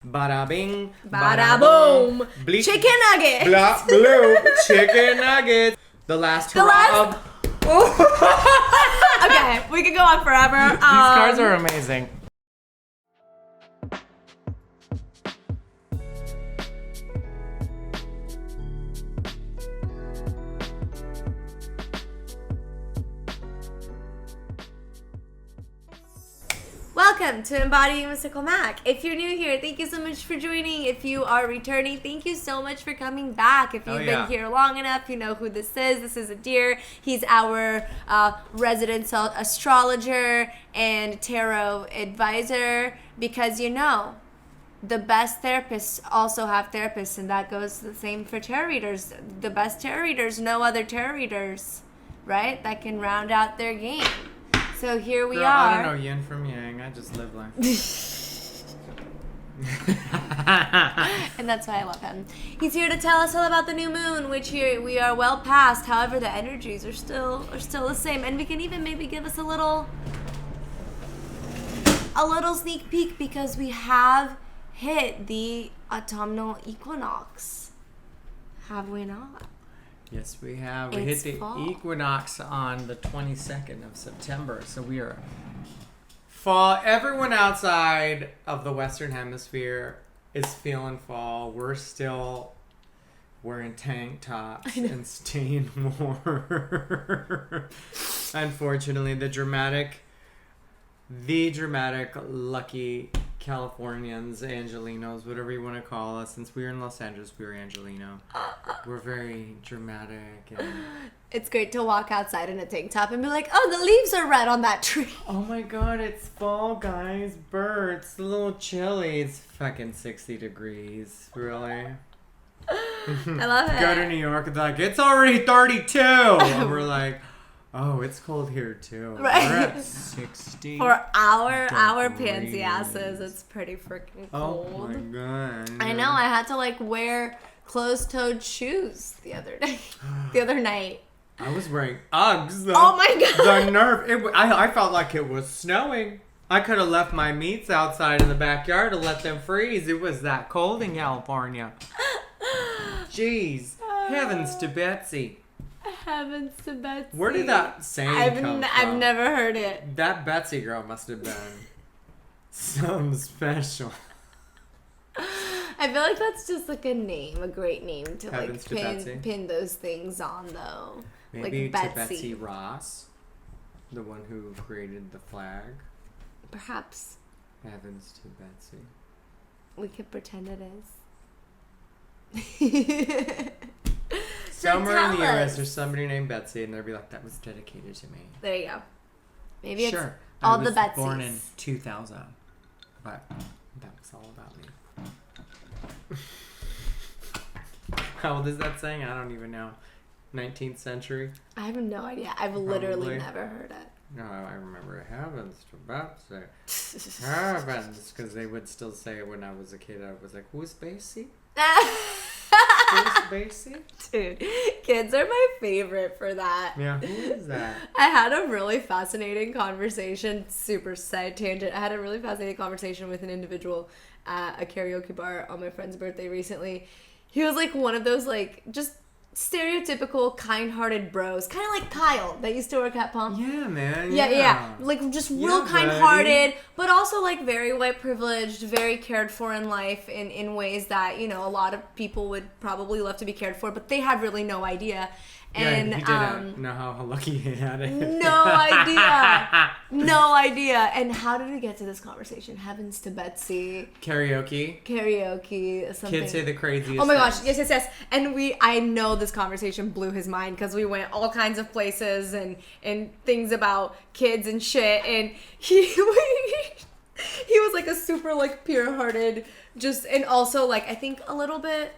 Bada bing, bada boom. Bleep. Chicken nuggets. Blah, blue, chicken nuggets. The last hurrah of... Okay, we could go on forever. These cards are amazing. Welcome to Embodying with Mystical Mac. If you're new here, thank you so much for joining. If you are returning, thank you so much for coming back. If you've been here long enough, you know who this is. This is Adyr. He's our resident astrologer and tarot advisor because, you know, the best therapists also have therapists, and that goes the same for tarot readers. The best tarot readers know other tarot readers, right? That can round out their game. So here we are. I don't know yin from yang. I just live life. And that's why I love him. He's here to tell us all about the new moon, which here we are well past. However, the energies are still the same, and we can even maybe give us a little sneak peek because we have hit the autumnal equinox. Have we not? Yes, we have. We hit the equinox on the 22nd of September. So we are fall. Everyone outside of the Western Hemisphere is feeling fall. We're still wearing tank tops and staying warm. Unfortunately, the dramatic lucky Californians, Angelinos, whatever you want to call us. Since we were in Los Angeles, we were Angelino. We're very dramatic. And it's great to walk outside in a tank top and be like, oh, the leaves are red on that tree. Oh my god, it's fall, guys. Birds. It's a little chilly. It's fucking 60 degrees. Really? I love it. Go to New York and they're like, it's already 32. And we're like, oh, it's cold here too. Right. We're at 60. For our pansy asses, it's pretty freaking cold. Oh my god. I know. I had to wear closed-toed shoes the other night. I was wearing Uggs though. Oh my god. The nerve. I felt like it was snowing. I could have left my meats outside in the backyard to let them freeze. It was that cold in California. Jeez. Heavens to Betsy. Heavens to Betsy. Where did that saying come from? I've never heard it. That Betsy girl must have been something special. I feel like that's just a name, a great name to pin those things on though. Maybe like to Betsy Ross, the one who created the flag. Perhaps. Heavens to Betsy. We could pretend it is. Somewhere in the US there's somebody named Betsy and they'll be like, that was dedicated to me. There you go. Maybe it's all the Betsies. Born in 2000. But that was all about me. How old is that saying? I don't even know. 19th century? I have no idea. I've literally never heard it. No, I remember Heavens to Betsy. Heavens, because they would still say it when I was a kid. I was like, who's Basie? Who's Basie? Dude, kids are my favorite for that. Yeah, who is that? I had a really fascinating conversation, super side tangent. I had a really fascinating conversation with an individual at a karaoke bar on my friend's birthday recently. He was one of those just stereotypical kind-hearted bros, kind of like Kyle that used to work at Pump. Yeah, man. Yeah. Just real kind-hearted, but also very white privileged, very cared for in life in ways that a lot of people would probably love to be cared for, but they have really no idea. And he didn't know how lucky he had it. No idea. And how did we get to this conversation? Heavens to Betsy. Karaoke. Something. Kids say the craziest. Oh my gosh, yes. And I know this conversation blew his mind because we went all kinds of places and things about kids and shit. And he was a super pure-hearted, and also I think a little bit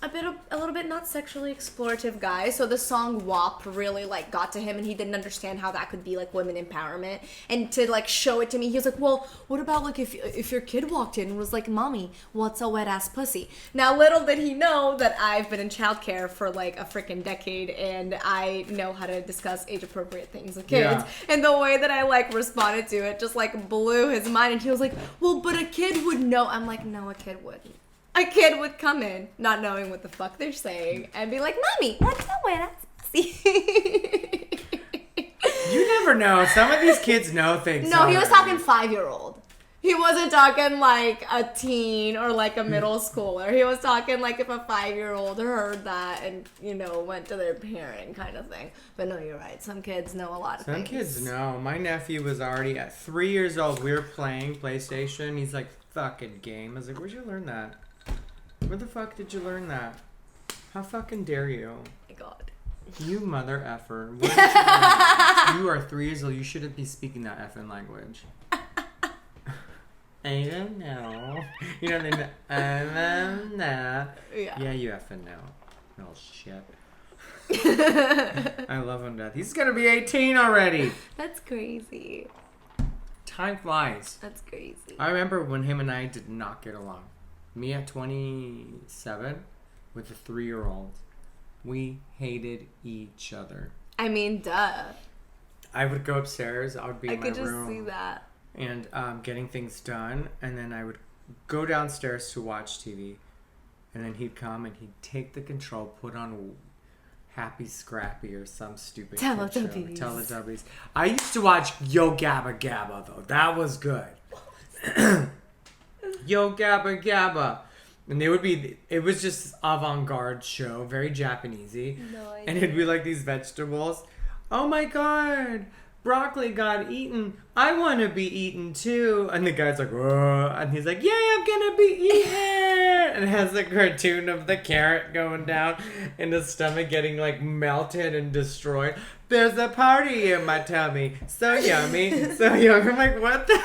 a little bit not sexually explorative guy. So the song WAP really like got to him, and he didn't understand how that could be like women empowerment. And to like show it to me, he was like, well, what about like if your kid walked in and was like, mommy, what's a wet ass pussy? Now little did he know that I've been in childcare for like a freaking decade, and I know how to discuss age appropriate things with kids. Yeah. And the way that I like responded to it just like blew his mind, and he was like, well, but a kid would know. I'm like, no, a kid wouldn't. A kid would come in, not knowing what the fuck they're saying, and be like, mommy, what's the wet ass pussy? You never know. Some of these kids know things. No, he was talking 5-year-old. He wasn't talking like a teen or like a middle schooler. He was talking like if a 5-year-old heard that and, you know, went to their parent kind of thing. But no, you're right. Some kids know a lot of things. Some kids know. My nephew was already at 3 years old. We were playing PlayStation. He's like, fucking game. I was like, where'd you learn that? Where the fuck did you learn that? How fucking dare you? Oh my god. You mother effer. Where did you learn that? You are 3 years old. You shouldn't be speaking that effing language. I don't know. You know, they know. Yeah, you effing know. Oh, shit. I love him to death. He's gonna be 18 already. That's crazy. Time flies. That's crazy. I remember when him and I did not get along. Me at 27 with a 3-year-old. We hated each other. I mean, duh. I would go upstairs. I would be in my room. I could just see that. And getting things done. And then I would go downstairs to watch TV. And then he'd come and he'd take the control, put on Happy Scrappy or some stupid Teletubbies. Teletubbies. I used to watch Yo Gabba Gabba, though. That was good. Yo Gabba Gabba. And it was just avant-garde show, very Japanesey. No idea. And it'd be like these vegetables. Oh my god, broccoli got eaten. I want to be eaten too. And the guy's like, whoa. And he's like, yeah, I'm gonna be eaten. And it has the cartoon of the carrot going down and the stomach getting like melted and destroyed. There's a party in my tummy. So yummy. So yummy. I'm like, what the...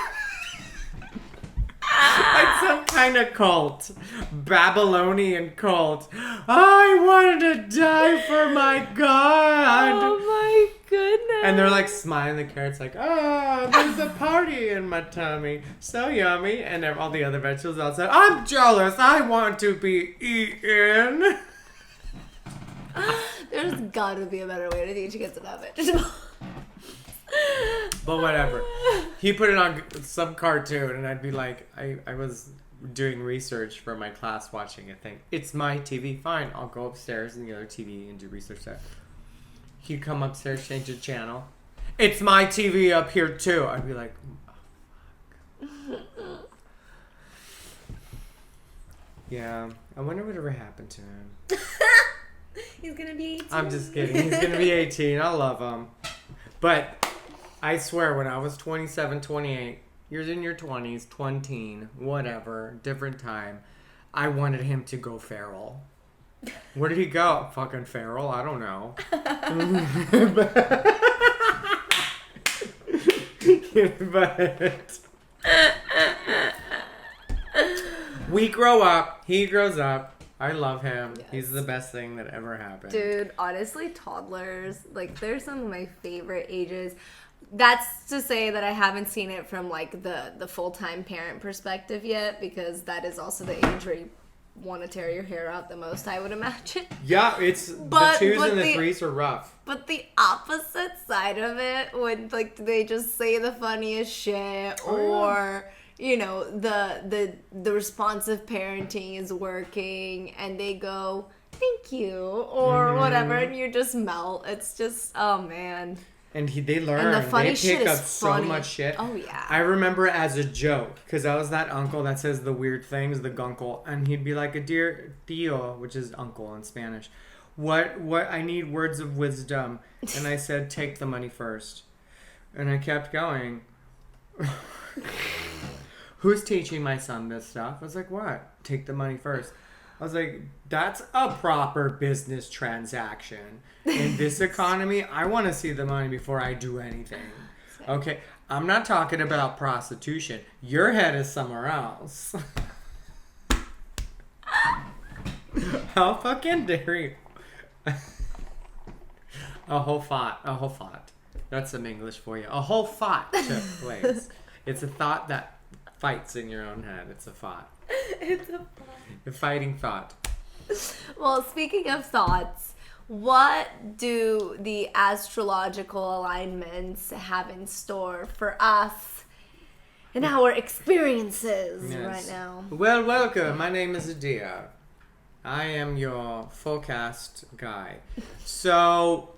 Like some kind of cult. Babylonian cult. I wanted to die for my God. Oh my goodness. And they're like smiling. The carrot's like, oh, there's a party in my tummy. So yummy. And all the other vegetables outside. I'm jealous. I want to be eaten. There's gotta be a better way to teach kids about it. But whatever. He put it on some cartoon, and I'd be like, I was doing research for my class watching a thing. It's my TV. Fine, I'll go upstairs in the other TV and do research there. He'd come upstairs, change the channel. It's my TV up here too. I'd be like, oh, fuck. Yeah, I wonder whatever happened to him. He's gonna be 18. I'm just kidding. He's gonna be 18. I love him. But I swear, when I was 27, 28, you're in your 20s, 20, whatever, different time, I wanted him to go feral. Where did he go? Fucking feral? I don't know. But we grow up. He grows up. I love him. Yes. He's the best thing that ever happened. Dude, honestly, toddlers, like, they're some of my favorite ages. That's to say that I haven't seen it from, like, the full-time parent perspective yet, because that is also the age where you want to tear your hair out the most, I would imagine. Yeah, the 2s and the 3s are rough. But the opposite side of it, when, like, they just say the funniest shit, or... Yeah. You know, the responsive parenting is working and they go, thank you, or whatever, and you just melt. It's just, oh man. And they learn. And the funny they shit pick is up funny. So much shit. Oh yeah. I remember as a joke, because I was that uncle that says the weird things, the gunkle, and he'd be like, Adyr tío, which is uncle in Spanish. What I need words of wisdom. And I said, take the money first. And I kept going. Who's teaching my son this stuff? I was like, what? Take the money first. I was like, that's a proper business transaction. In this economy, I want to see the money before I do anything. Okay? I'm not talking about prostitution. Your head is somewhere else. How fucking dare you? A whole thought. That's some English for you. A whole thought took place. It's a thought that fights in your own head. It's a thought. It's a thought. A fighting thought. Well, speaking of thoughts, what do the astrological alignments have in store for us and our experiences right now? Well, welcome. My name is Adyr. I am your forecast guy. So,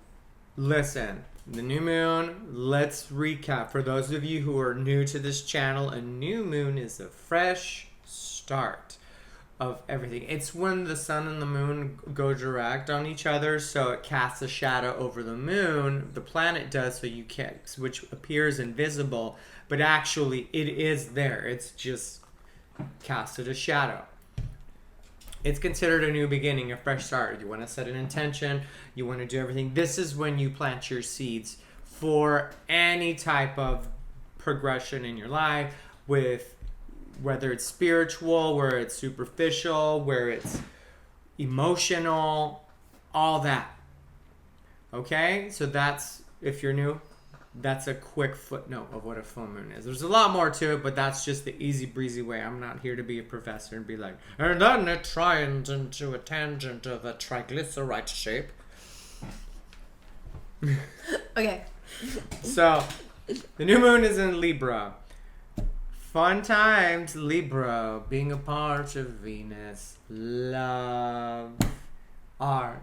listen. The new moon, let's recap. For those of you who are new to this channel, a new moon is a fresh start of everything. It's when the sun and the moon go direct on each other, so it casts a shadow over the moon. The planet does, so you can't, which appears invisible, but actually it is there. It's just casted a shadow. It's considered a new beginning, a fresh start. You want to set an intention. You want to do everything. This is when you plant your seeds for any type of progression in your life, with whether it's spiritual, where it's superficial, where it's emotional, all that. Okay? So that's, if you're new, that's a quick footnote of what a full moon is. There's a lot more to it, but that's just the easy breezy way. I'm not here to be a professor and be like, and then it tries into a tangent of a triglyceride shape. Okay. So, the new moon is in Libra. Fun times, Libra, being a part of Venus, love, art,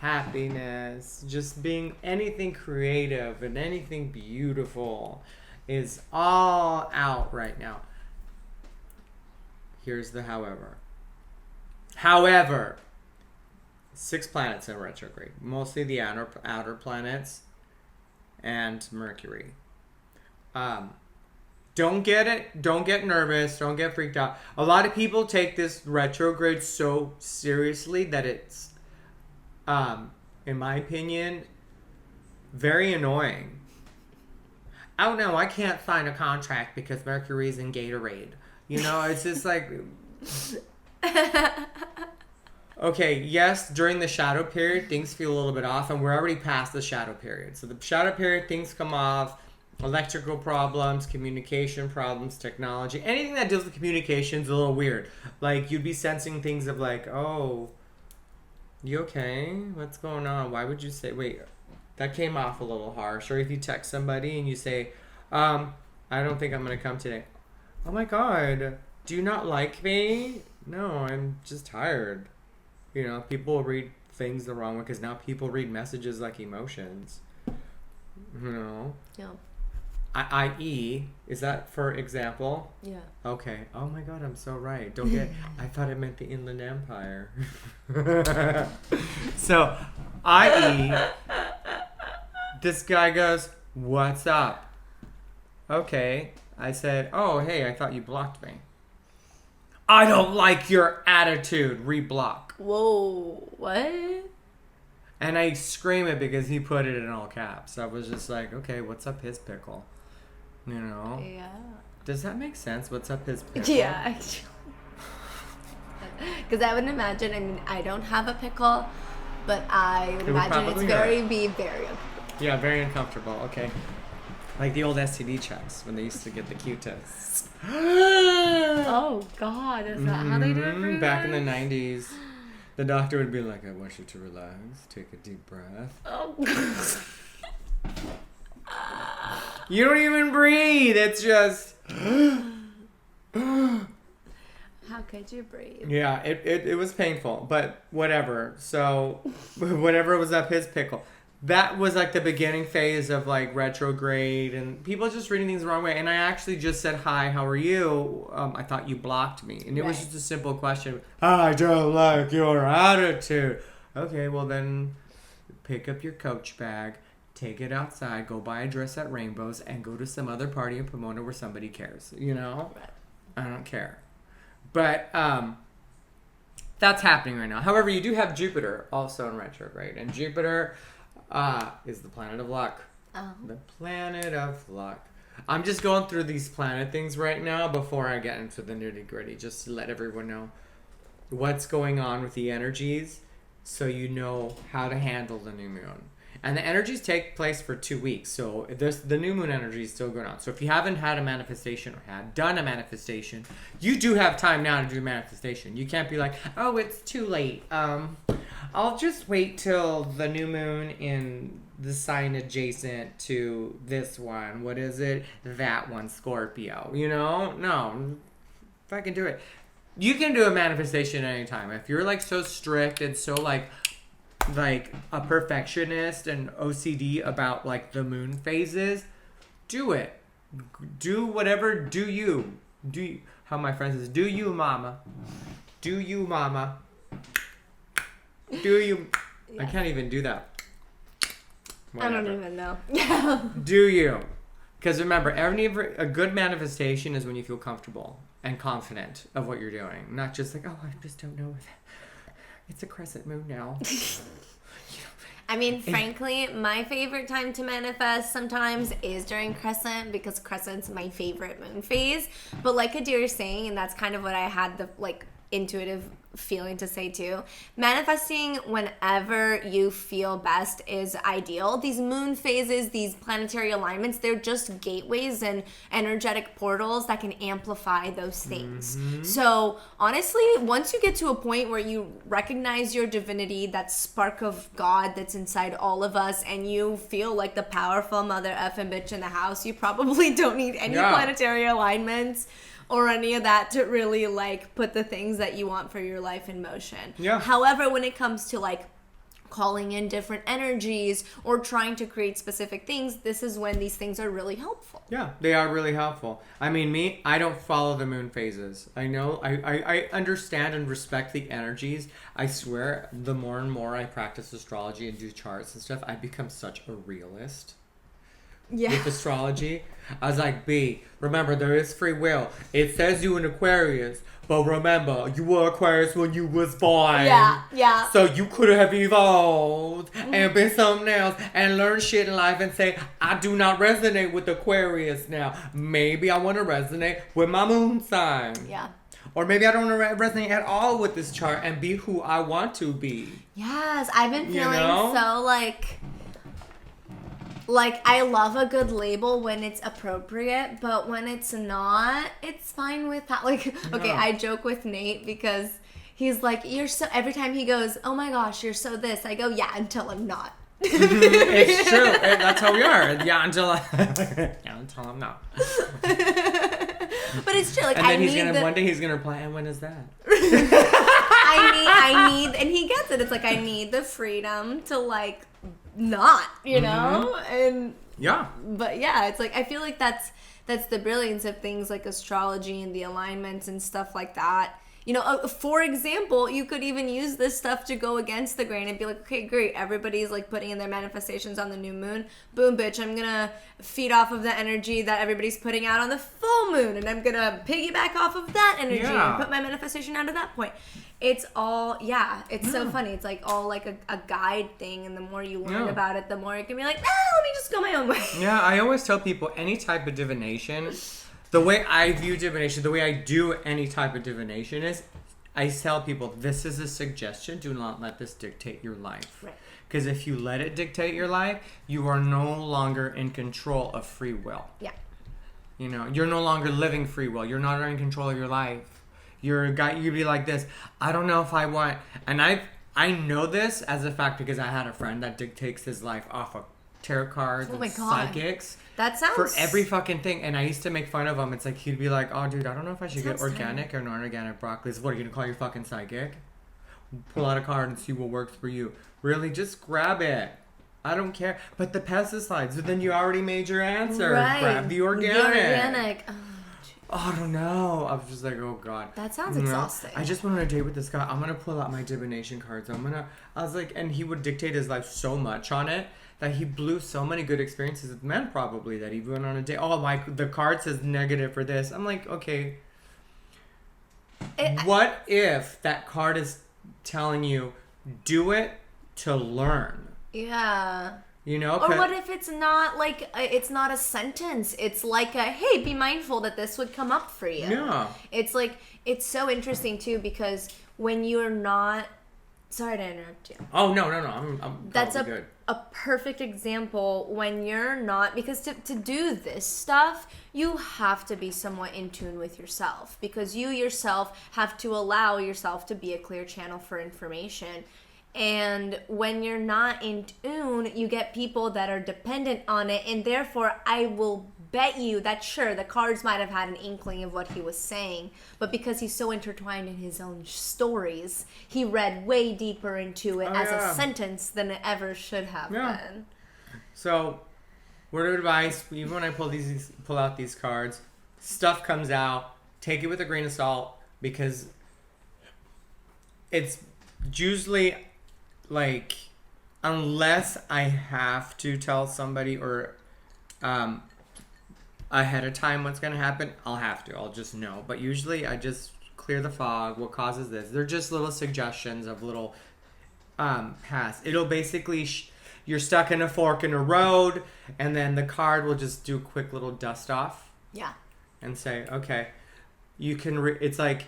happiness, just being anything creative and anything beautiful is all out right now. Here's the however. However, 6 planets in retrograde, mostly the outer planets and Mercury. Don't get it. Don't get nervous. Don't get freaked out. A lot of people take this retrograde so seriously that it's, in my opinion, very annoying. Oh no, I can't sign a contract because Mercury's in Gatorade. You know, it's just like... Okay, yes, during the shadow period, things feel a little bit off, and we're already past the shadow period. So the shadow period, things come off. Electrical problems, communication problems, technology. Anything that deals with communication is a little weird. Like, you'd be sensing things of like, oh... You okay? What's going on? Why would you say... Wait, that came off a little harsh. Or if you text somebody and you say, I don't think I'm going to come today. Oh my God. Do you not like me? No, I'm just tired. You know, people read things the wrong way because now people read messages like emotions. You know? Yeah. I.e., is that for example? Yeah. Okay. Oh my God, I'm so right. Don't get... I thought it meant the Inland Empire. So, i.e., this guy goes, what's up? Okay. I said, oh, hey, I thought you blocked me. I don't like your attitude. Reblock. Whoa. What? And I scream it because he put it in all caps. I was just like, okay, what's up his pickle? You know? Yeah. Does that make sense? What's up his pickle? Yeah, actually. Because I would imagine, I mean, I don't have a pickle, but I would imagine it's very uncomfortable. Yeah, very uncomfortable. Okay. Like the old STD checks when they used to get the Q-tips. Oh, God. Is that how they do it for you Back in guys? the 90s. The doctor would be like, I want you to relax. Take a deep breath. Oh. You don't even breathe. It's just... How could you breathe? Yeah, it was painful, but whatever. So, whatever was up his pickle. That was like the beginning phase of like retrograde and people just reading things the wrong way. And I actually just said, hi, how are you? I thought you blocked me. And it was just a simple question. I don't like your attitude. Okay, well then pick up your Coach bag, take it outside, go buy a dress at Rainbows, and go to some other party in Pomona where somebody cares. You know? Right. I don't care. But that's happening right now. However, you do have Jupiter also in retrograde. And Jupiter is the planet of luck. Oh. The planet of luck. I'm just going through these planet things right now before I get into the nitty gritty, just to let everyone know. what's going on with the energies so you know how to handle the new moon. And the energies take place for 2 weeks. So the new moon energy is still going on. So if you haven't had a manifestation or done a manifestation, you do have time now to do manifestation. You can't be like, oh, it's too late. I'll just wait till the new moon in the sign adjacent to this one. What is it? That one, Scorpio. You know? No. If I can do it. You can do a manifestation anytime. If you're like so strict and so like a perfectionist and OCD about like the moon phases, do it. Do whatever. Do you. How my friend says, do you, mama. Do you, mama. Do you. Yeah. I can't even do that. Whatever. I don't even know. Do you. Because remember, a good manifestation is when you feel comfortable and confident of what you're doing. Not just like, oh, I just don't know. It's a crescent moon now. I mean, frankly, my favorite time to manifest sometimes is during crescent, because crescent's my favorite moon phase. But like Adyr is saying, and that's kind of what I had the intuitive feeling to say too, manifesting whenever you feel best is ideal. These moon phases, these planetary alignments, they're just gateways and energetic portals that can amplify those things. Mm-hmm. So honestly, once you get to a point where you recognize your divinity, that spark of God that's inside all of us, and you feel like the powerful mother effing bitch in the house, you probably don't need any planetary alignments or any of that to really put the things that you want for your life in motion. Yeah. However, when it comes to calling in different energies or trying to create specific things, this is when these things are really helpful. Yeah, they are really helpful. I mean, I don't follow the moon phases. I know, I understand and respect the energies. I swear, the more and more I practice astrology and do charts and stuff, I become such a realist. Yeah. With astrology. I was like, B, remember, there is free will. It says you in Aquarius, but remember, you were Aquarius when you was born. Yeah. So you could have evolved and been something else and learned shit in life and say, I do not resonate with Aquarius now. Maybe I want to resonate with my moon sign. Yeah. Or maybe I don't want to resonate at all with this chart and be who I want to be. Yes, I've been feeling so I love a good label when it's appropriate, but when it's not, it's fine with that. Okay, I joke with Nate because he's like, you're so, every time he goes, oh my gosh, you're so this, I go, yeah, until I'm not. It's true. That's how we are. Yeah, until I'm not. But it's true. And then one day he's gonna reply, and when is that? I need, and he gets it. It's I need the freedom to not, you know? And yeah. But yeah, it's I feel like that's the brilliance of things like astrology and the alignments and stuff like that. You know, for example, you could even use this stuff to go against the grain and be like, okay, great, everybody's putting in their manifestations on the new moon. Boom, bitch, I'm gonna feed off of the energy that everybody's putting out on the full moon, and I'm gonna piggyback off of that energy and put my manifestation out at that point. It's all, it's so funny. It's all a guide thing, and the more you learn about it, the more you can be like, let me just go my own way. Yeah, I always tell people any type of divination, the way I view divination, the way I do any type of divination is, I tell people, this is a suggestion. Do not let this dictate your life. Right. Because if you let it dictate your life, you are no longer in control of free will. Yeah. You know, you're no longer living free will. You're not in control of your life. You're a guy, you'd be like this, I don't know if I want, and I know this as a fact because I had a friend that dictates his life off of tarot cards and psychics. That sounds... For every fucking thing. And I used to make fun of him. It's he'd be like, oh, dude, I don't know if I should get organic or non-organic broccoli. What, are you going to call your fucking psychic? Pull out a card and see what works for you. Really? Just grab it. I don't care. But the pesticides, so then you already made your answer. Right. Grab the organic. The organic. Oh, I don't know. I was just like, oh, God. That sounds exhausting. I just went on a date with this guy. I'm going to pull out my divination cards. I was like, and he would dictate his life so much on it that he blew so many good experiences with men, probably, that he went on a date. Oh, the card says negative for this. I'm like, okay. What if that card is telling you, do it to learn? Yeah. You know? Or what if it's not it's not a sentence? It's hey, be mindful that this would come up for you. Yeah. It's it's so interesting too, because when you're not... Sorry to interrupt you. Oh, no. I'm That's good. A perfect example when you're not... Because to do this stuff, you have to be somewhat in tune with yourself. Because you yourself have to allow yourself to be a clear channel for information. And when you're not in tune, you get people that are dependent on it. And therefore, I will bet you that, sure, the cards might have had an inkling of what he was saying, but because he's so intertwined in his own stories, he read way deeper into it a sentence than it ever should have been. So, word of advice, even when I pull out these cards, stuff comes out, take it with a grain of salt, because it's usually like, unless I have to tell somebody or ahead of time what's going to happen, I'll just know. But usually I just clear the fog. What causes this? They're just little suggestions of little paths. It'll basically, you're stuck in a fork in a road, and then the card will just do a quick little dust off. Yeah. And say, okay, you can, it's like,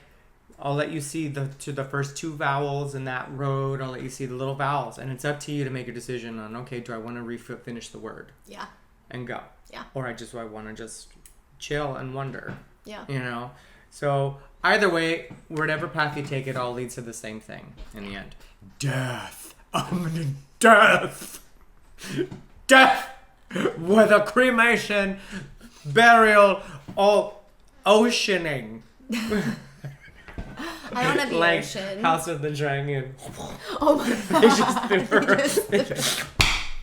I'll let you see the first two vowels in that road. I'll let you see the little vowels. And it's up to you to make a decision on, okay, do I want to finish the word? Yeah. And go. Yeah. Or do I want to just chill and wonder? Yeah. You know? So either way, whatever path you take, it all leads to the same thing in the end. Death. Death. Death. With a cremation, burial, all oceaning. I want to be like ocean. House of the Dragon. Oh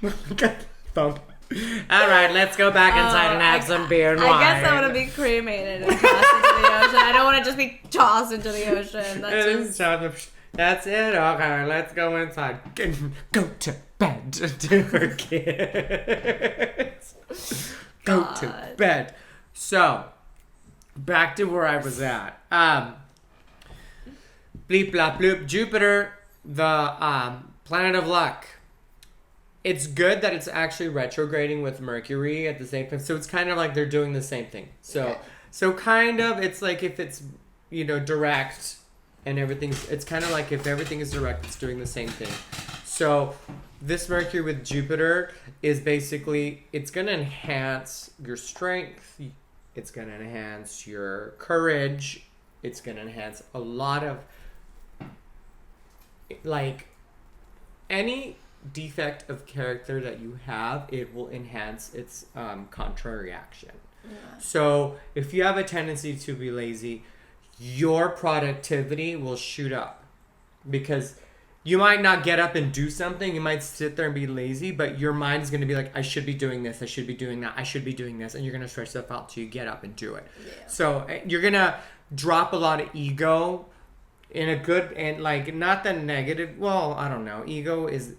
my god. Thump. All right, let's go back inside and have some beer and wine. I guess I want to be cremated and tossed into the ocean. I don't want to just be tossed into the ocean. That's it. Okay, let's go inside. Go to bed, dear kids. Go to bed. So, back to where I was at. Bleep, blop, bloop. Jupiter, the planet of luck. It's good that it's actually retrograding with Mercury at the same time. So it's kind of like they're doing the same thing. So kind of, it's like if it's, direct and everything's, it's kind of like if everything is direct, it's doing the same thing. So this Mercury with Jupiter is basically, it's going to enhance your strength. It's going to enhance your courage. It's going to enhance a lot of, like, any defect of character that you have, it will enhance its contrary action. Yeah. So if you have a tendency to be lazy, your productivity will shoot up, because you might not get up and do something. You might sit there and be lazy, but your mind is going to be like, I should be doing this, I should be doing that, I should be doing this, and you're going to stretch stuff out till you get up and do it. Yeah. So you're going to drop a lot of ego in a good, and like, not the negative, well, I don't know, ego is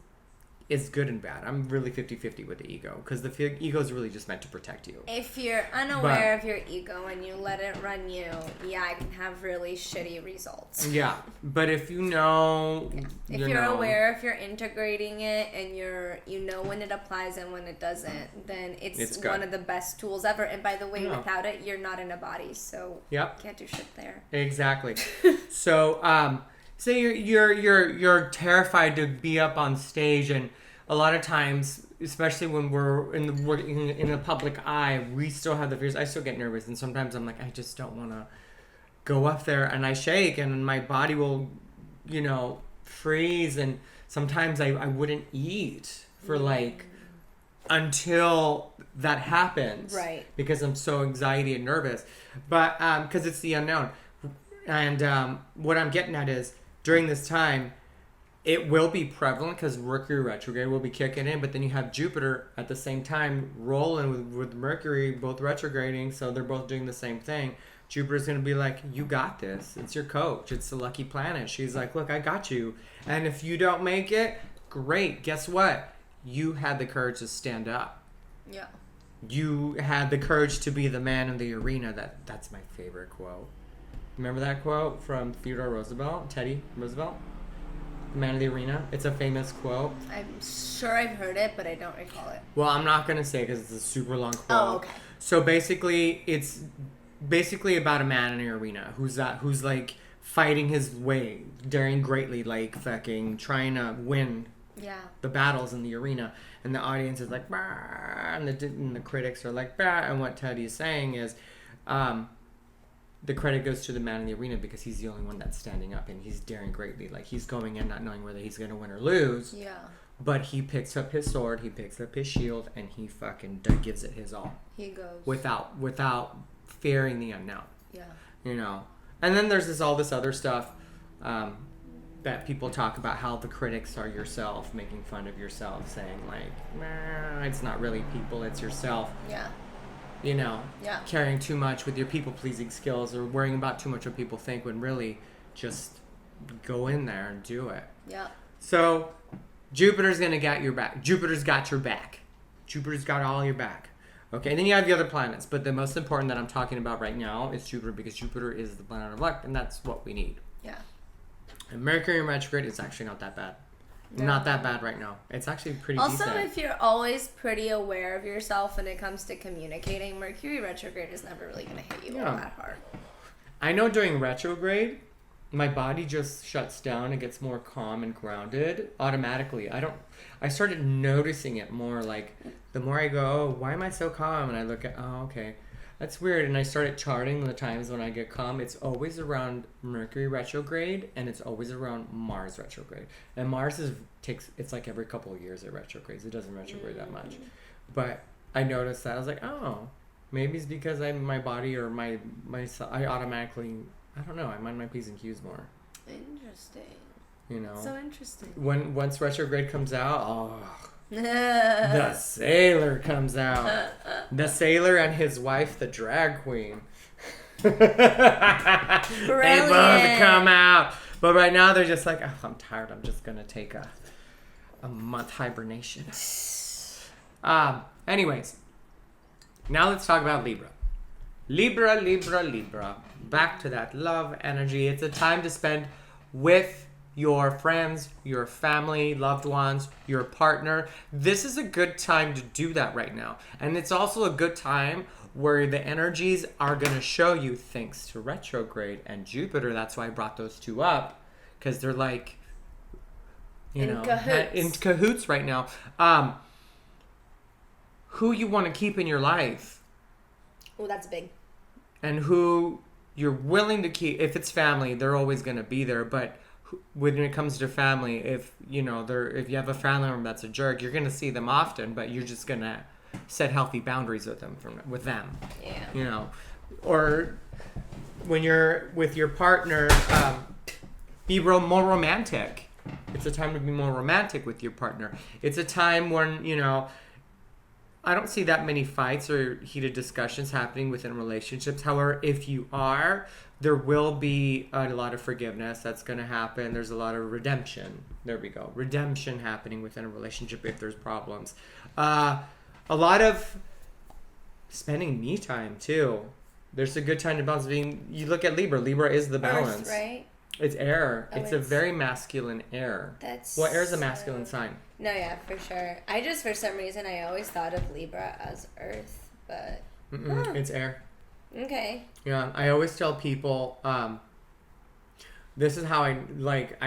good and bad. I'm really 50-50 with the ego, because the ego is really just meant to protect you. If you're unaware of your ego and you let it run you, it can have really shitty results. Yeah, but if you know... If you're aware, if you're integrating it, and you know when it applies and when it doesn't, then it's one of the best tools ever. And by the way, without it, you're not in a body, so you can't do shit there. Exactly. So, say you're terrified to be up on stage, and a lot of times, especially when we're in the public eye, we still have the fears. I still get nervous, and sometimes I'm like, I just don't want to go up there, and I shake, and my body will, freeze, and sometimes I wouldn't eat for until that happens, right? Because I'm so anxiety and nervous, but because it's the unknown, and what I'm getting at is, during this time, it will be prevalent because Mercury retrograde will be kicking in, but then you have Jupiter at the same time rolling with Mercury, both retrograding, so they're both doing the same thing. Jupiter's going to be like, you got this. It's your coach. It's the lucky planet. She's like, look, I got you. And if you don't make it, great. Guess what? You had the courage to stand up. Yeah. You had the courage to be the man in the arena. That's my favorite quote. Remember that quote from Teddy Roosevelt? Man of the Arena. It's a famous quote. I'm sure I've heard it, but I don't recall it. Well, I'm not going to say because it's a super long quote. Oh, okay. So basically, it's about a man in the arena who's like fighting his way, daring greatly, like fucking trying to win the battles in the arena. And the audience is like, bah, and the critics are like, bah. And what Teddy is saying is, the credit goes to the man in the arena because he's the only one that's standing up and he's daring greatly. Like, he's going in not knowing whether he's going to win or lose. Yeah. But he picks up his sword, he picks up his shield, and he fucking gives it his all. He goes. Without fearing the unknown. Yeah. You know? And then there's all this other stuff that people talk about, how the critics are yourself, making fun of yourself, saying like, nah, it's not really people, it's yourself. Yeah. You know, caring too much with your people-pleasing skills or worrying about too much what people think, when really just go in there and do it. Yeah. So Jupiter's going to get your back. Jupiter's got your back. Jupiter's got all your back. Okay, and then you have the other planets, but the most important that I'm talking about right now is Jupiter, because Jupiter is the planet of luck, and that's what we need. Yeah. And Mercury in retrograde is actually not that bad. No. Not that bad right now. It's actually pretty decent. Also, if you're always pretty aware of yourself when it comes to communicating, Mercury retrograde is never really going to hit you all that hard. I know during retrograde, my body just shuts down and gets more calm and grounded automatically. I started noticing it more, like the more I go, oh, why am I so calm? And I look at, oh, okay, that's weird. And I started charting the times when I get calm. It's always around Mercury retrograde, and it's always around Mars retrograde. And Mars it's like every couple of years it retrogrades. It doesn't retrograde that much. But I noticed that. I was like, oh, maybe it's because my body or I automatically, I don't know, I mind my P's and Q's more. Interesting. You know? So interesting. Once retrograde comes out, the sailor comes out. The sailor and his wife, the drag queen. They both come out. But right now they're just like, oh, I'm tired. I'm just going to take a month hibernation. Anyways, now let's talk about Libra. Libra. Back to that love energy. It's a time to spend with your friends, your family, loved ones, your partner. This is a good time to do that right now. And it's also a good time where the energies are going to show you, thanks to retrograde and Jupiter. That's why I brought those two up, because they're like, in cahoots right now. Who you want to keep in your life. Oh, that's big. And who you're willing to keep. If it's family, they're always going to be there. But when it comes to family, if you have a family member that's a jerk, you're going to see them often, but you're just going to set healthy boundaries with them. Yeah. You know, or when you're with your partner, be more romantic. It's a time to be more romantic with your partner. It's a time when, I don't see that many fights or heated discussions happening within relationships. However, if you are, there will be a lot of forgiveness that's going to happen. There's a lot of redemption. There we go. Redemption happening within a relationship if there's problems. A lot of spending me time, too. There's a good time to balance. You look at Libra. Libra is the balance. Earth, right? It's air. It's a very masculine air. Air is a masculine sign. No, yeah, for sure. For some reason, I always thought of Libra as Earth, but... It's air. Okay. Yeah, I always tell people, this is how I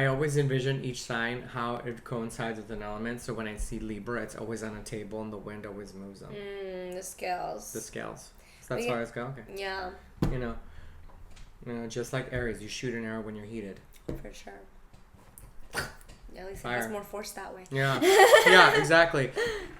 always envision each sign, how it coincides with an element. So when I see Libra, it's always on a table and the wind always moves them. The scales. So that's how I go, okay. Yeah. Just like Aries, you shoot an arrow when you're heated. For sure. At least it has more force that way. Yeah. Yeah, exactly.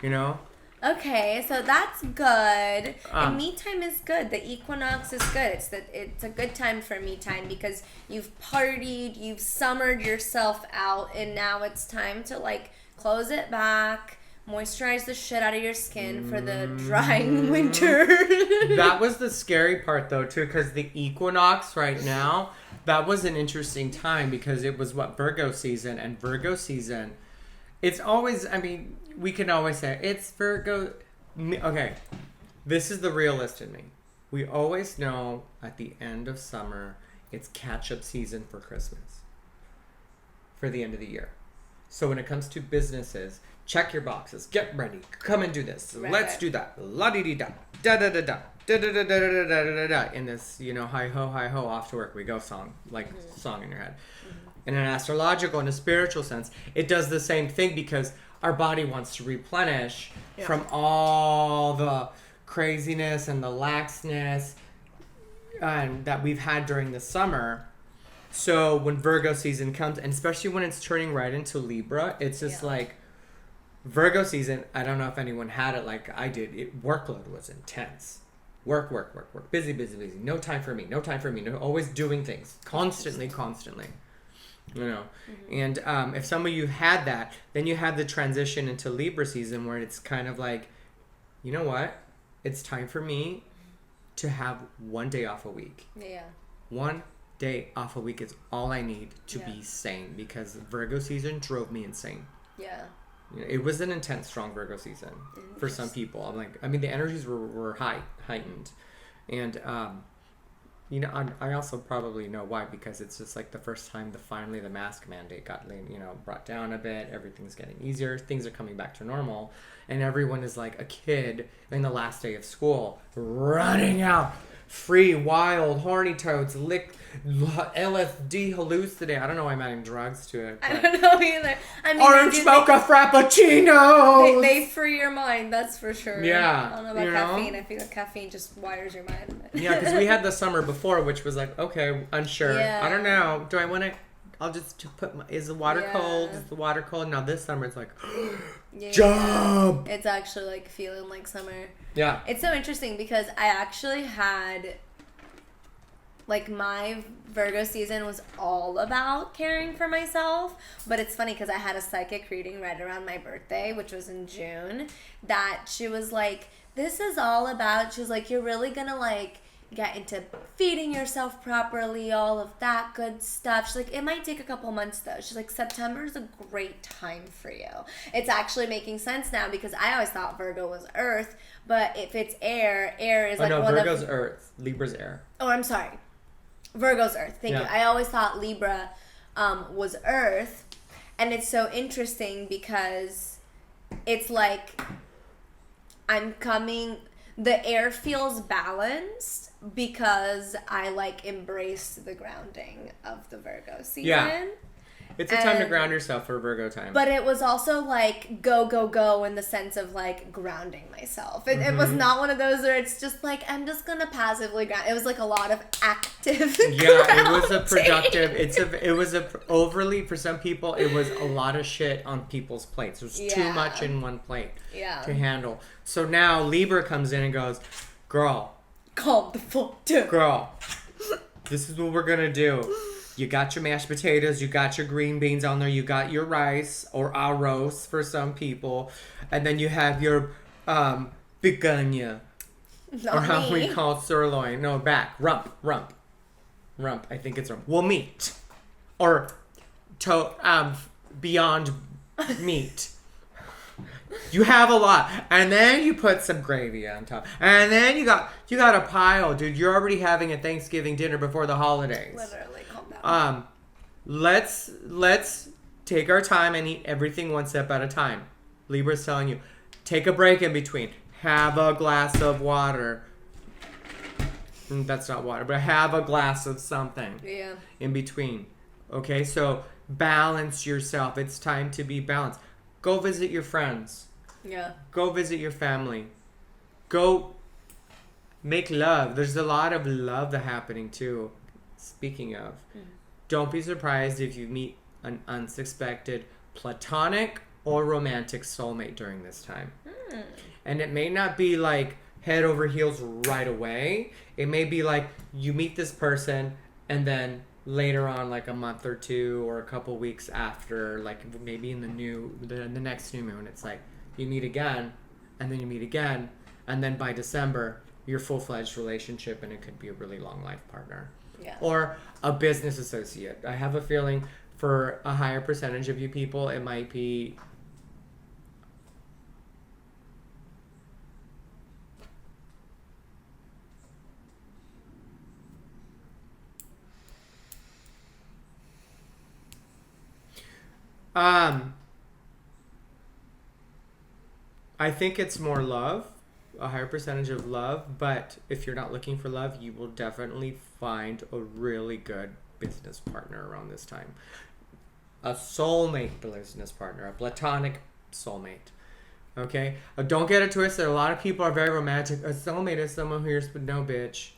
Okay, so that's good. And me time is good. The equinox is good. It's a good time for me time because you've partied, you've summered yourself out, and now it's time to close it back, moisturize the shit out of your skin for the drying winter. That was the scary part though too, because the equinox right now, that was an interesting time because it was Virgo season, and Virgo season, it's always, we can always say it's Virgo. Okay, this is the realist in me. We always know at the end of summer, it's catch-up season for Christmas, for the end of the year. So when it comes to businesses, check your boxes, get ready, come and do this, let's do that, la-di-di-da, da-da-da-da, da da da da da da da da in this, hi ho, off to work we go song, song in your head. In an astrological and a spiritual sense, it does the same thing because our body wants to replenish from all the craziness and the laxness and that we've had during the summer. So when Virgo season comes, and especially when it's turning right into Libra, it's just like Virgo season. I don't know if anyone had it like I did. Workload was intense. Work. Busy. No time for me. No, always doing things. Constantly. And if some of you had that, then you had the transition into Libra season where it's kind of like, you know what? It's time for me to have one day off a week. Yeah. One day off a week is all I need to be sane because Virgo season drove me insane. Yeah. It was an intense, strong Virgo season for some people. The energies were heightened. And, I also probably know why, because it's just like the first time finally the mask mandate got, brought down a bit. Everything's getting easier. Things are coming back to normal. And everyone is like a kid in the last day of school running out. Free, wild, horny toads, LSD, hallucinate. I don't know why I'm adding drugs to it. I don't know either. Orange mocha frappuccino. They free your mind, that's for sure. Yeah. I don't know about caffeine. I feel like caffeine just wires your mind. Yeah, because we had the summer before, which was like, okay, unsure. Yeah. I don't know. Do I want to? I'll just put is the water cold? Is the water cold? Now this summer it's like, jump! It's actually like feeling like summer. Yeah. It's so interesting because I actually had, my Virgo season was all about caring for myself. But it's funny because I had a psychic reading right around my birthday, which was in June, that she was like, this is all about, she was like, you're really going to get into feeding yourself properly, all of that good stuff. She's like, it might take a couple months though. She's like, September is a great time for you. It's actually making sense now because I always thought Virgo was Earth, but if it's air is Virgo's Earth, Libra's air. Oh, I'm sorry. Virgo's Earth. Thank you. I always thought Libra was Earth, and it's so interesting because it's like the air feels balanced because I embraced the grounding of the Virgo season. Yeah. It's a time to ground yourself for Virgo time. But it was also go in the sense of grounding myself. It was not one of those where it's just I'm just gonna passively ground. It was a lot of active grounding. It was a productive. Overly, for some people, it was a lot of shit on people's plates. It was too much in one plate to handle. So now Libra comes in and goes, girl, calm the fuck down. Girl, this is what we're gonna do. You got your mashed potatoes, you got your green beans on there, you got your rice, or arroz for some people, and then you have your picanha, or how we call sirloin. No, rump. I think it's rump. Well, meat, or beyond meat. You have a lot, and then you put some gravy on top, and then you got a pile, dude. You're already having a Thanksgiving dinner before the holidays. Literally, calm down. Let's take our time and eat everything one step at a time. Libra's telling you, take a break in between. Have a glass of water. That's not water, but have a glass of something. Yeah. In between. Okay, so balance yourself. It's time to be balanced. Go visit your friends. Yeah. Go visit your family. Go make love. There's a lot of love that's happening too. Speaking of, don't be surprised if you meet an unsuspected platonic or romantic soulmate during this time. And it may not be head over heels right away. It may be you meet this person and then later on, a month or two or a couple weeks after, maybe in the next new moon, it's you meet again, and then you meet again, and then by December, you're full-fledged relationship, and it could be a really long life partner. Yeah. Or a business associate. I have a feeling for a higher percentage of you people, it might be I think it's more love a higher percentage of love, but if you're not looking for love, you will definitely find a really good business partner around this time. A soulmate business partner, a platonic soulmate. Okay? Don't get it twisted. A lot of people are very romantic. A soulmate is someone who you're no bitch.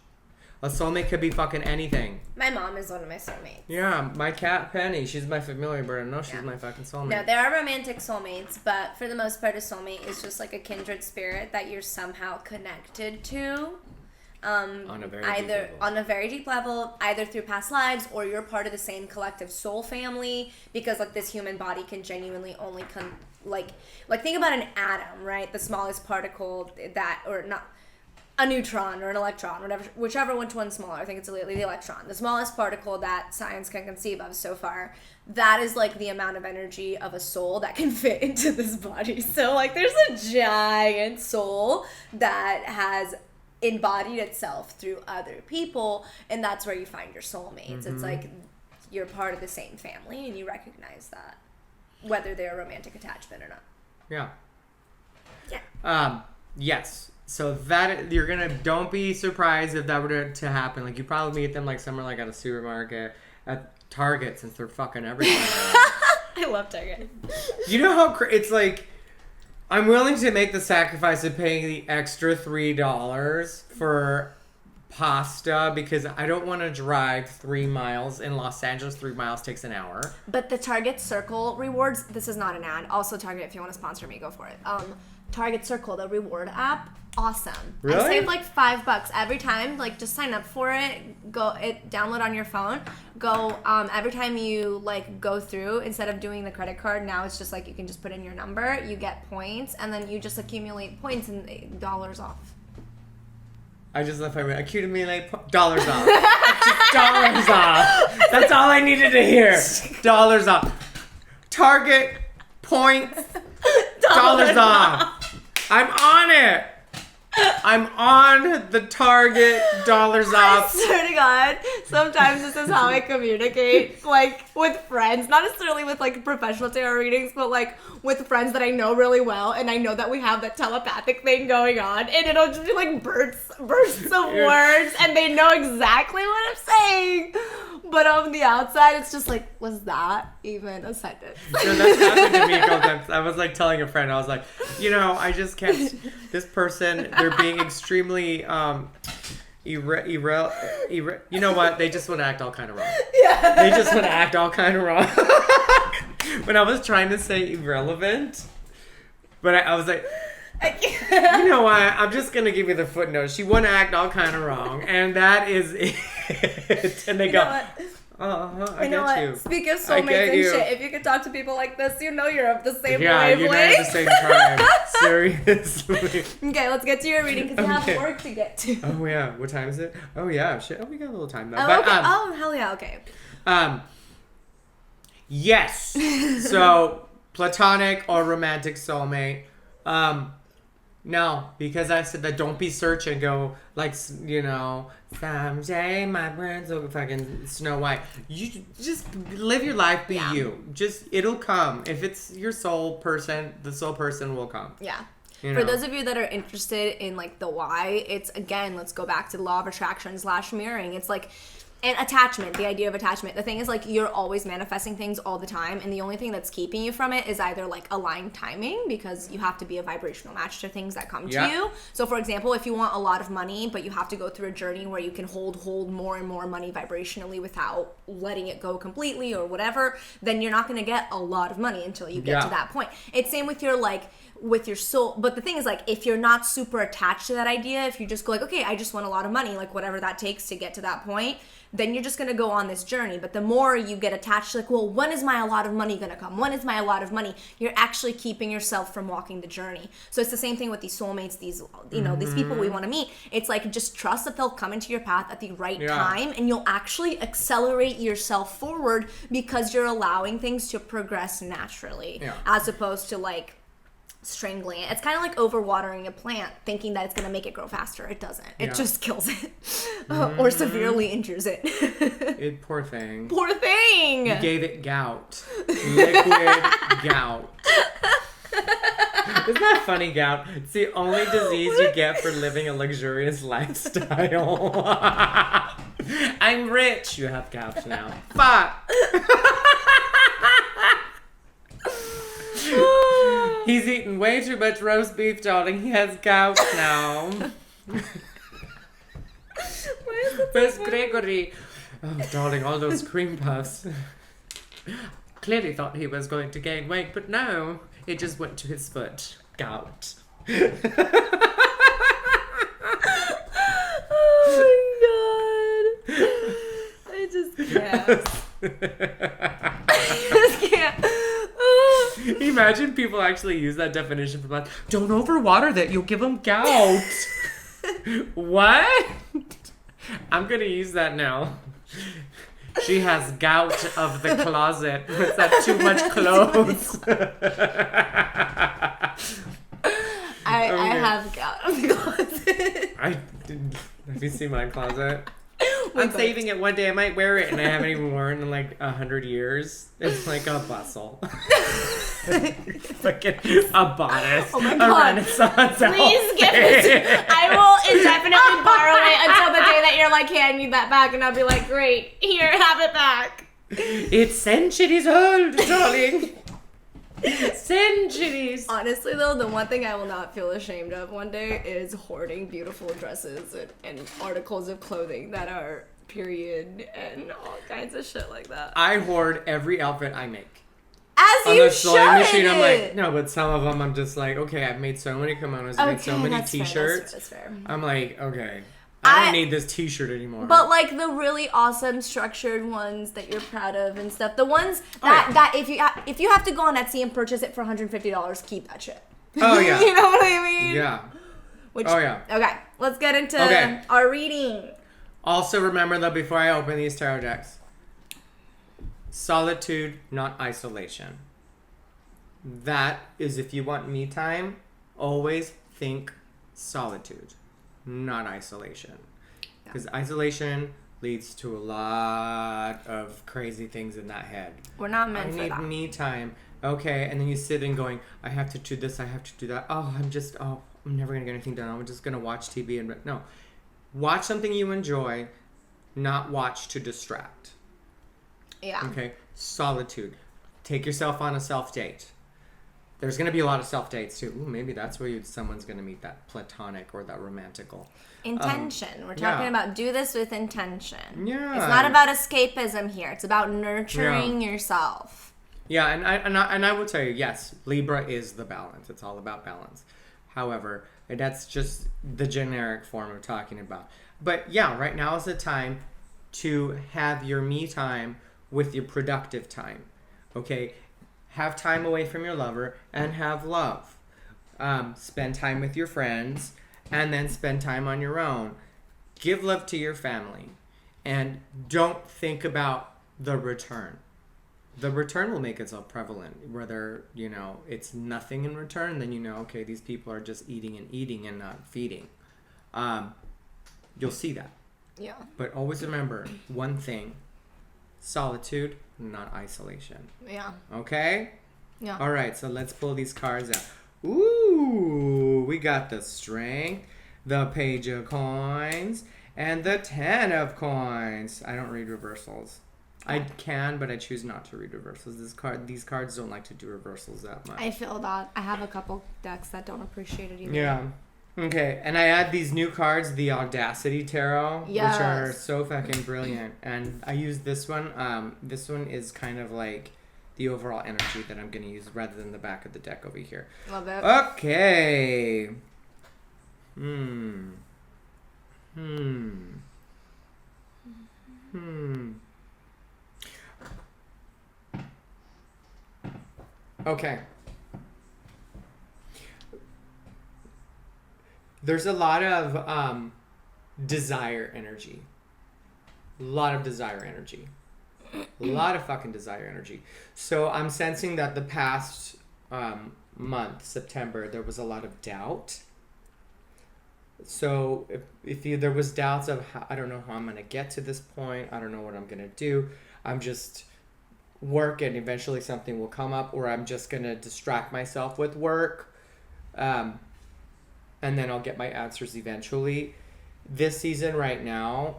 A soulmate could be fucking anything. My mom is one of my soulmates. Yeah, my cat Penny, she's my familiar, but I know she's my fucking soulmate. No, there are romantic soulmates, but for the most part, a soulmate is just like a kindred spirit that you're somehow connected to. On a very deep level, either through past lives, or you're part of the same collective soul family, because like this human body can genuinely only like think about an atom, right? The smallest particle that, or not, a neutron or an electron, whatever, whichever one's smaller. I think it's the electron, the smallest particle that science can conceive of so far. That is like the amount of energy of a soul that can fit into this body. So like there's a giant soul that has embodied itself through other people, and that's where you find your soulmates. It's like you're part of the same family, and you recognize that, whether they're a romantic attachment or not. Yeah. Yes. So that don't be surprised if that were to happen. Like you probably meet them like somewhere like at a supermarket, at Target, since they're fucking everywhere. I love Target. You know how it's like, I'm willing to make the sacrifice of paying the extra $3 for pasta because I don't want to drive 3 miles in Los Angeles. 3 miles takes an hour. But the Target Circle rewards, this is not an ad. Also Target, if you want to sponsor me, go for it. Target Circle, the reward app, awesome. Really? I saved like $5 every time. Like just sign up for it. Download on your phone. Go every time you like go through, instead of doing the credit card, now it's just like you can just put in your number, you get points, and then you just accumulate points and dollars off. I just left my accumulate dollars off. Just dollars off. That's all I needed to hear. Dollars off. Target points. Dollars off. I'm on it. I'm on the Target dollars off. I swear to God, sometimes this is how I communicate, like, with friends. Not necessarily with, like, professional tarot readings, but, like, with friends that I know really well, and I know that we have that telepathic thing going on, and it'll just be, like, bursts of words, and they know exactly what I'm saying. But on the outside, it's just like, was that even a sentence? No, that's happened to me a couple times. I was like telling a friend, I was like, I just can't. This person, they're being extremely you know what? They just want to act all kind of wrong. Yeah. They just want to act all kind of wrong. When I was trying to say irrelevant, but I was like, you know what? I'm just gonna give you the footnote. She want to act all kind of wrong, and that is it. And they go, I get you. Speaking of soulmates and shit, if you can talk to people like this, you're of the same wavelength. Yeah, you're at the same time. Seriously. Okay, let's get to your reading because you have work to get to. Oh yeah, what time is it? Oh yeah, shit. Oh, we got a little time though. Oh, okay. Hell yeah. Okay. Yes. So platonic or romantic soulmate. No, because I said that don't be searching, go, like, someday my friends will fucking Snow White. You just live your life, be you. Just, it'll come. If it's your soul person, the soul person will come. Yeah. For those of you that are interested in, like, the why, it's, again, let's go back to the law of attraction / mirroring. It's like, and attachment, the idea of attachment. The thing is, like, you're always manifesting things all the time, and the only thing that's keeping you from it is either, like, aligned timing, because you have to be a vibrational match to things that come to you. So, for example, if you want a lot of money, but you have to go through a journey where you can hold more and more money vibrationally without letting it go completely or whatever, then you're not going to get a lot of money until you get to that point. It's same with your, like, with your soul. But the thing is, like, if you're not super attached to that idea, if you just go like, okay, I just want a lot of money, like, whatever that takes to get to that point, then you're just going to go on this journey. But the more you get attached to, like, well, when is my a lot of money going to come? When is my a lot of money? You're actually keeping yourself from walking the journey. So it's the same thing with these soulmates, these, these people we want to meet. It's like, just trust that they'll come into your path at the right time, and you'll actually accelerate yourself forward because you're allowing things to progress naturally, as opposed to, like, strangling it. It's kind of like overwatering a plant, thinking that it's going to make it grow faster. It doesn't. It just kills it. Or severely injures it. Poor thing. Poor thing! You gave it gout. Liquid gout. Isn't that funny, gout? It's the only disease you get for living a luxurious lifestyle. I'm rich. You have gout now. Fuck. He's eaten way too much roast beef, darling. He has gout now. Where's Gregory? Oh, darling, all those cream puffs. Clearly thought he was going to gain weight, but no. It just went to his foot. Gout. Oh my god. I just can't. I just can't. Imagine people actually use that definition for like, don't overwater that, you'll give them gout. What? I'm gonna use that now. She has gout of the closet. What's that? Too much clothes. I have gout of the closet. Have you seen my closet? I'm saving it one day. I might wear it, and I haven't even worn it in like 100 years. It's like a bustle. Fucking a bodice. Oh my a god. Renaissance Please give it. I will indefinitely borrow it until the day that you're like, hey, I need that back. And I'll be like, great, here, have it back. It's centuries old, darling. Centuries. Honestly, though, the one thing I will not feel ashamed of one day is hoarding beautiful dresses and articles of clothing that are period and all kinds of shit like that. I hoard every outfit I make. As on you the sewing machine, I'm like, should. no, but some of them I'm just like, okay, I've made so many kimonos, I've made so many that's t-shirts. Fair, that's fair. I'm like, okay, I don't need this t-shirt anymore. But like the really awesome structured ones that you're proud of and stuff, the ones that if you have to go on Etsy and purchase it for $150, keep that shit. Oh yeah. You know what I mean? Yeah. Oh yeah. Okay, let's get into our reading. Also remember though, before I open these tarot decks, solitude, not isolation. That is, if you want me time, always think solitude, not isolation. Because isolation leads to a lot of crazy things in that head. We're not meant for that. I need me time. Okay, and then you sit and going, I have to do this, I have to do that. I'm never going to get anything done. I'm just going to watch TV. No. Watch something you enjoy, not watch to distract. Yeah. Okay, solitude. Take yourself on a self-date. There's going to be a lot of self-dates too. Ooh, maybe that's where someone's going to meet that platonic or that romantical. Intention. We're talking about do this with intention. Yeah. It's not about escapism here. It's about nurturing yourself. Yeah, and I will tell you, yes, Libra is the balance. It's all about balance. However, that's just the generic form of talking about. But yeah, right now is the time to have your me time with your productive time. Okay? Have time away from your lover and have love. Spend time with your friends and then spend time on your own. Give love to your family and don't think about the return. The return will make itself prevalent. Whether, it's nothing in return, then okay, these people are just eating and not feeding. You'll see that. Yeah. But always remember one thing. Solitude, not isolation. Yeah. Okay? Yeah. All right, so let's pull these cards out. Ooh, we got the Strength, the Page of Coins, and the 10 of Coins. I don't read reversals. I can, but I choose not to read reversals. These cards don't like to do reversals that much. I feel that. I have a couple decks that don't appreciate it either. Yeah. Okay, and I add these new cards, the Audacity Tarot, which are so fucking brilliant. And I use this one. This one is kind of like the overall energy that I'm going to use rather than the back of the deck over here. Love it. Okay. Okay. There's a lot of desire energy. A lot of desire energy. A lot of fucking desire energy. So I'm sensing that the past month, September, there was a lot of doubt. So if there was doubts of I don't know how I'm going to get to this point. I don't know what I'm going to do. I'm just work and eventually something will come up, or I'm just going to distract myself with work. And then I'll get my answers eventually. This season right now,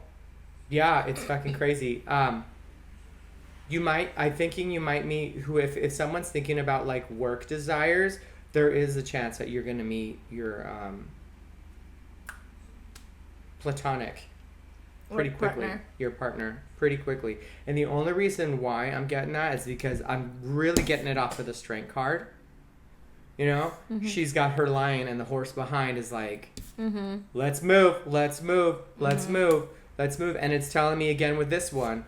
yeah, it's fucking crazy. I'm thinking you might meet if someone's thinking about like work desires, there is a chance that you're going to meet your platonic pretty quickly. Your partner pretty quickly. And the only reason why I'm getting that is because I'm really getting it off of the strength card. You know, she's got her lion and the horse behind is like, let's move, let's move, let's move, let's move. And it's telling me again with this one,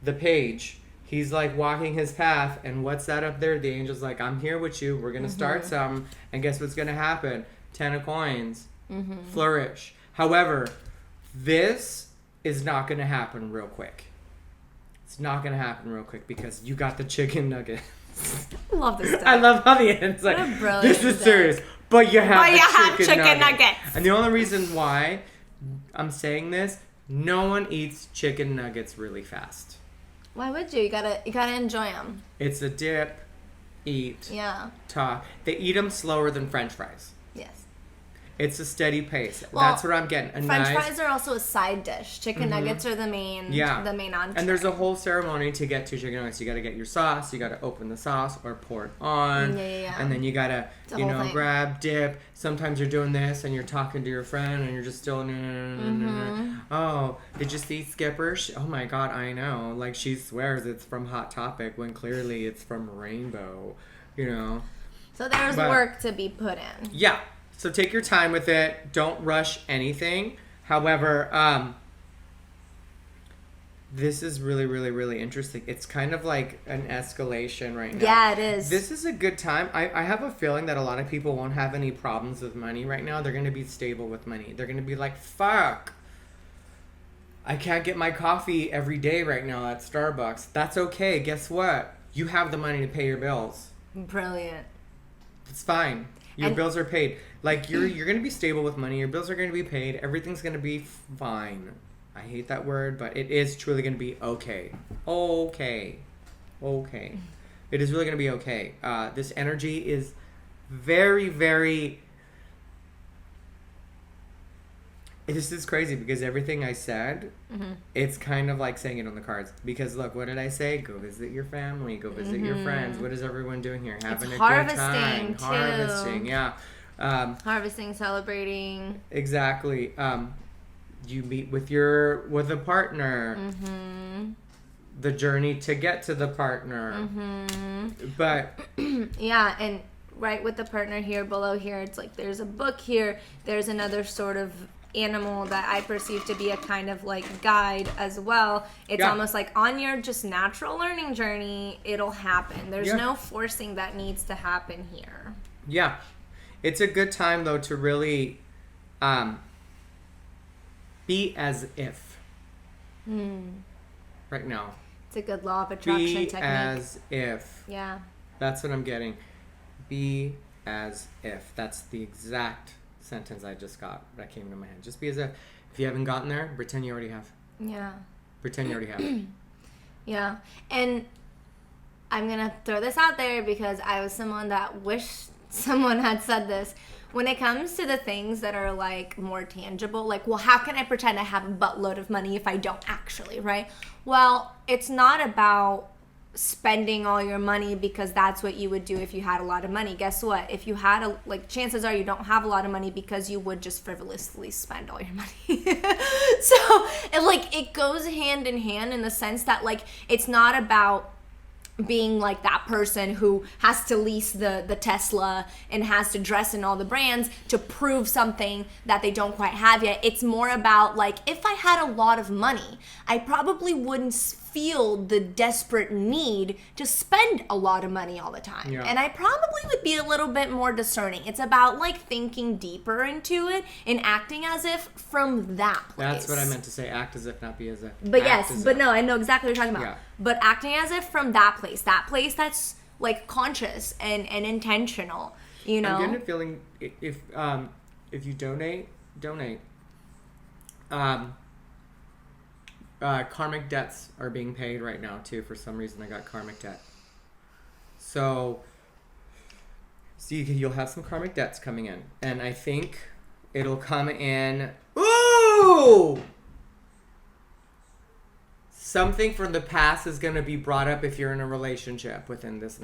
the page, he's like walking his path. And what's that up there? The angel's like, I'm here with you. We're going to start something. And guess what's going to happen? 10 of coins. Flourish. However, this is not going to happen real quick. It's not going to happen real quick because you got the chicken nugget. I love this stuff. I love how the end's like, this is serious, but you have chicken nuggets. And the only reason why I'm saying this, no one eats chicken nuggets really fast. Why would you? You gotta enjoy them. It's a dip, eat, talk. They eat them slower than French fries. Yes. It's a steady pace. Well, that's what I'm getting. French fries are also a side dish. Chicken nuggets are the main entree. And there's a whole ceremony to get to chicken nuggets. You got to get your sauce. You got to open the sauce or pour it on. And then you got to, grab, dip. Sometimes you're doing this and you're talking to your friend and you're just still, oh, did you see Skipper? Oh my God, I know. Like she swears it's from Hot Topic when clearly it's from Rainbow, So there's work to be put in. Yeah. So take your time with it. Don't rush anything. However, this is really, really, really interesting. It's kind of like an escalation right now. Yeah, it is. This is a good time. I have a feeling that a lot of people won't have any problems with money right now. They're going to be stable with money. They're going to be like, fuck, I can't get my coffee every day right now at Starbucks. That's okay. Guess what? You have the money to pay your bills. Brilliant. It's fine. Your bills are paid. Like, you're going to be stable with money. Your bills are going to be paid. Everything's going to be fine. I hate that word, but it is truly going to be okay. Okay. It is really going to be okay. This energy is very, very... This is crazy because everything I said, it's kind of like saying it on the cards. Because look, what did I say? Go visit your family. Go visit your friends. What is everyone doing here? Having a good time. Too. Harvesting, yeah. Harvesting, celebrating. Exactly. You meet with a partner. The journey to get to the partner. But yeah, and right with the partner here, below here, it's like there's a book here. There's another sort of animal that I perceive to be a kind of like guide as well. It's almost like on your just natural learning journey, it'll happen. There's no forcing that needs to happen here. Yeah. It's a good time though to really be as if. Right now. It's a good law of attraction technique. Be as if. Yeah. That's what I'm getting. Be as if. That's the exact sentence I just got that came into my head. Just be as if. If you haven't gotten there, pretend you already have. Yeah. Pretend you already have. Yeah. And I'm going to throw this out there because I was someone that wished someone had said this. When it comes to the things that are like more tangible, like, well, how can I pretend I have a buttload of money if I don't actually, right? Well, it's not about spending all your money because that's what you would do if you had a lot of money. Guess what? If you had chances are you don't have a lot of money because you would just frivolously spend all your money. So it goes hand in hand in the sense that it's not about being like that person who has to lease the Tesla and has to dress in all the brands to prove something that they don't quite have yet. It's more about if I had a lot of money, I probably wouldn't feel the desperate need to spend a lot of money all the time. Yeah. And I probably would be a little bit more discerning. It's about thinking deeper into it and acting as if from that place. That's what I meant to say. Act as if, not be as if. But no, I know exactly what you're talking about. Yeah. But acting as if from that place that's conscious and intentional, I'm getting a feeling if you donate. Karmic debts are being paid right now too. For some reason I got karmic debt. So So you'll have some karmic debts coming in. And I think it'll come in... Ooh! Something from the past is going to be brought up if you're in a relationship within this.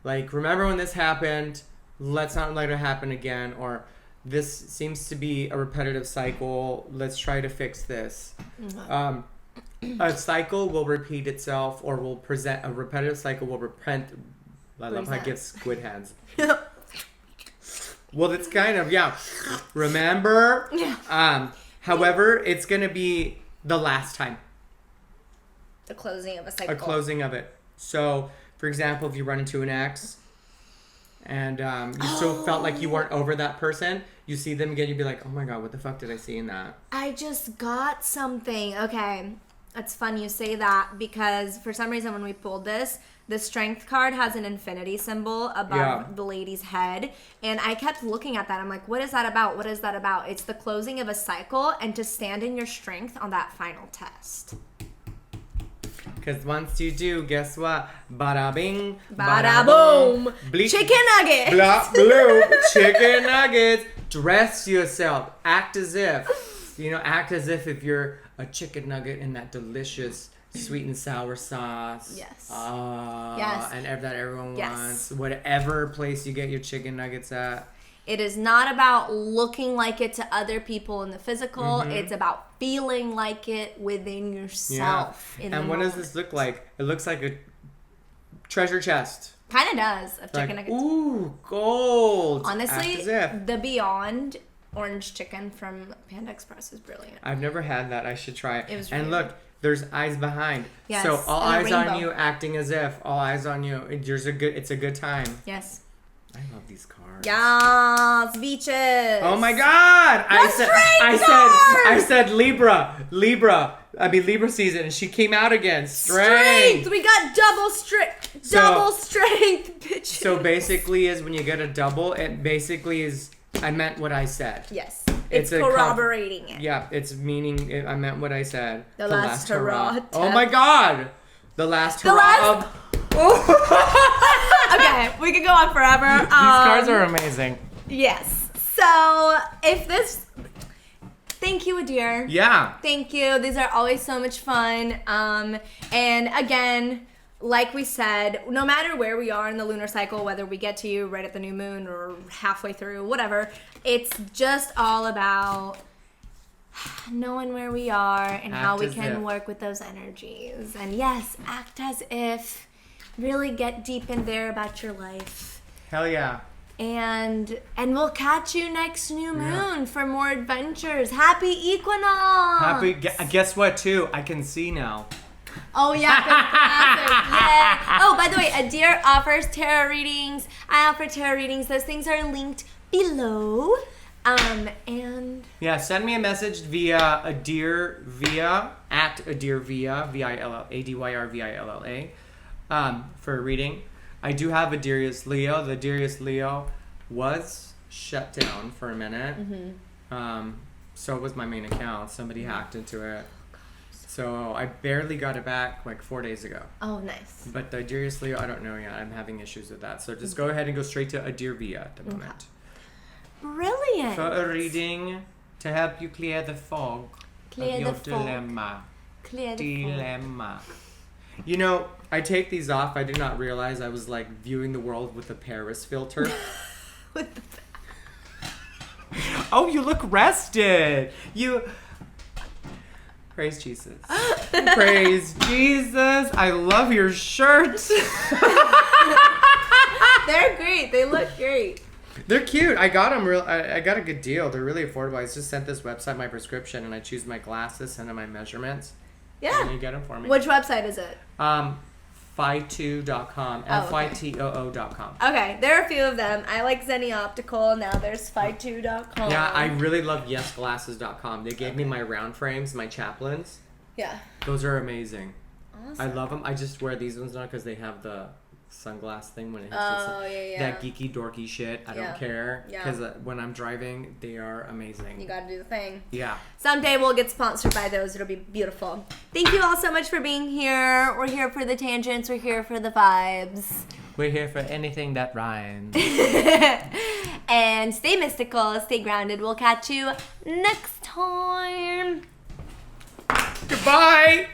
Like, remember when this happened? Let's not let it happen again. Or this seems to be a repetitive cycle. Let's try to fix this. Mm-hmm. A cycle will repeat itself, or will present. A repetitive cycle will repent. I love how I give squid hands. Well, it's kind of, yeah. Remember? Yeah. However, it's going to be the last time. The closing of a cycle. A closing of it. So, for example, if you run into an ex and you still felt like you weren't over that person, you see them again, you'd be like, oh my God, what the fuck did I see in that? I just got something. Okay. It's fun you say that, because for some reason when we pulled this, the strength card has an infinity symbol above the lady's head. And I kept looking at that. I'm like, what is that about? What is that about? It's the closing of a cycle and to stand in your strength on that final test. Because once you do, guess what? Bada bing, bada boom. Bleep, chicken nuggets. Blah, blue, chicken nuggets. Dress yourself. Act as if. Act as if you're a chicken nugget in that delicious sweet and sour sauce. Yes. Yes. And that everyone wants. Whatever place you get your chicken nuggets at. It is not about looking like it to other people in the physical. Mm-hmm. It's about feeling like it within yourself. Yeah. And what does this look like? It looks like a treasure chest. Kind of does. Of chicken nuggets. Ooh, gold. Honestly, the Beyond orange chicken from Panda Express is brilliant. I've never had that. I should try it. It was really and look, there's eyes behind. Yes, so all eyes rainbow. on you, acting as if. All eyes on you. It's a good time. Yes. I love these cards. Yes, beaches. Oh my God! I said Libra. I mean Libra season, and she came out again. Strength. We got double strength. Double strength, bitches. So basically, is when you get a double, it basically is. I meant what I said. Yes. It's corroborating it. Yeah, it's meaning I meant what I said. The last hurrah. Oh my God! The last hurrah. Okay, we could go on forever. These cards are amazing. Yes. So, thank you, Adyr. Yeah. Thank you. These are always so much fun. And again, like we said, no matter where we are in the lunar cycle, whether we get to you right at the new moon or halfway through, whatever, it's just all about knowing where we are and how we can work with those energies. And yes, act as if. Really get deep in there about your life. Hell yeah. And we'll catch you next new moon for more adventures. Happy equinox! Guess what, too? I can see now. Oh, yeah. Yeah. Oh, by the way, Adyr offers tarot readings. I offer tarot readings. Those things are linked below. And... Yeah, send me a message via Adyr Via, at Adyr Via, Adyrvilla, for a reading. I do have Adyrius Leo. The Adyrius Leo was shut down for a minute. Mm-hmm. So was my main account. Somebody hacked into it. So I barely got it back like 4 days ago. Oh, nice. But the Adyrius Leo, I don't know yet. I'm having issues with that. So just go ahead and go straight to Adyr Via at the moment. Brilliant. For a reading to help you clear the fog of your dilemma. Clear the dilemma. You know, I take these off. I did not realize I was like viewing the world with a Paris filter. Oh, you look rested. Praise Jesus. Praise Jesus. I love your shirts. They're great. They look great. They're cute. I got them I got a good deal. They're really affordable. I just sent this website my prescription, and I choose my glasses, send them my measurements. Yeah. And you get them for me. Which website is it? Phytoo.com. Phytoo.com. Okay, there are a few of them. I like Zenny Optical. Now there's Phytoo.com. Yeah, I really love YesGlasses.com. They gave me my round frames, my Chaplins. Yeah. Those are amazing. Awesome. I love them. I just wear these ones now because they have the sunglass thing when it hits that geeky dorky shit. I don't care because when I'm driving, they are amazing. You gotta do the thing. Yeah. Someday we'll get sponsored by those. It'll be beautiful. Thank you all so much for being here. We're here for the tangents. We're here for the vibes. We're here for anything that rhymes. And stay mystical, stay grounded. We'll catch you next time. Goodbye.